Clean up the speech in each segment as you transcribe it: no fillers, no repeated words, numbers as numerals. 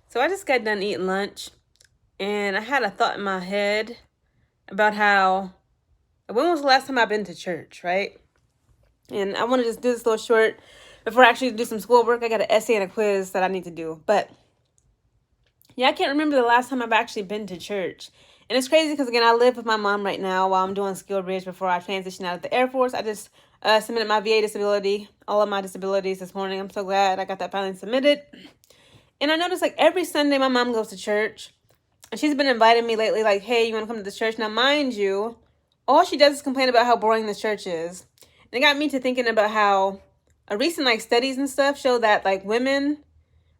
So I just got done eating lunch, and I had a thought in my head about when was the last time I've been to church, right? And I want to just do this little short before I actually do some schoolwork. I got an essay and a quiz that I need to do. But yeah, I can't remember the last time I've actually been to church. And it's crazy because, again, I live with my mom right now while I'm doing Skill Bridge before I transition out of the Air Force. I just submitted my VA disability, all of my disabilities this morning. I'm so glad I got that finally submitted. And I noticed like every Sunday my mom goes to church. And she's been inviting me lately, like, hey, you want to come to this church? Now, mind you, all she does is complain about how boring this church is. And it got me to thinking about how a recent like studies and stuff show that like women,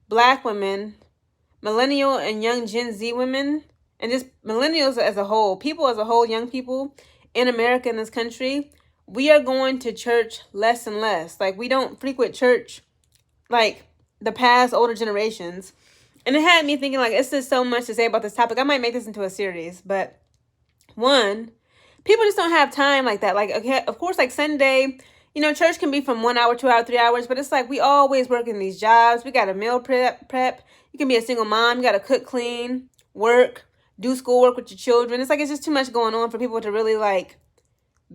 black women, millennial and young Gen Z women, and just millennials as a whole, people as a whole, young people in America, in this country, we are going to church less and less. Like, we don't frequent church like the past older generations. And it had me thinking, like, it's just so much to say about this topic. I might make this into a series, but one, people just don't have time like that. Like, okay, of course, like Sunday, church can be from 1 hour, 2 hours, 3 hours, but it's like we always work in these jobs. We got a meal prep. You can be a single mom. You got to cook, clean, work, do schoolwork with your children. It's like it's just too much going on for people to really like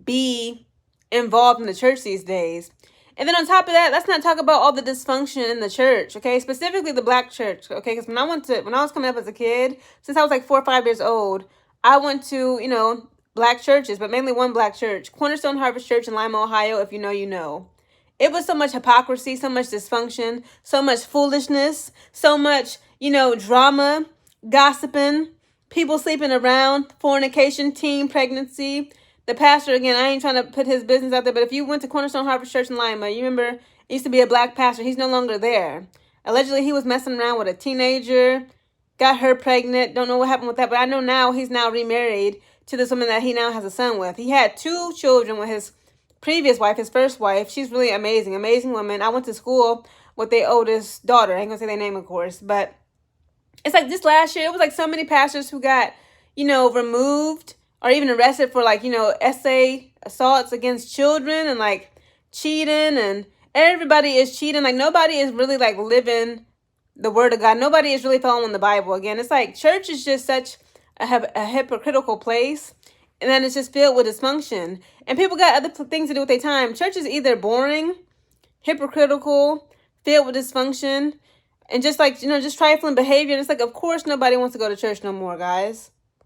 be involved in the church these days. And then on top of that, let's not talk about all the dysfunction in the church, okay? Specifically the black church, okay? Because when I was coming up as a kid, since I was like 4 or 5 years old, I went to, black churches, but mainly one black church, Cornerstone Harvest Church in Lima, Ohio. If you know, you know. It was so much hypocrisy, so much dysfunction, so much foolishness, so much, drama, gossiping, people sleeping around, fornication, teen pregnancy. The pastor, again, I ain't trying to put his business out there, but if you went to Cornerstone Harvest Church in Lima, you remember it used to be a black pastor. He's no longer there. Allegedly, he was messing around with a teenager, got her pregnant. Don't know what happened with that, but I know now he's now remarried to this woman that he now has a son with. He had 2 children with his previous wife, his first wife. She's really amazing woman. I went to school with their oldest daughter. I ain't gonna say their name, of course, but it's like this last year, it was like so many pastors who got, removed or even arrested for like, essay assaults against children and like cheating, and everybody is cheating. Like, nobody is really like living the word of God. Nobody is really following the Bible. Again, it's like church is just such a hypocritical place, and then it's just filled with dysfunction. And people got other things to do with their time. Church is either boring, hypocritical, filled with dysfunction, and just like, just trifling behavior. And it's like, of course, nobody wants to go to church no more, guys.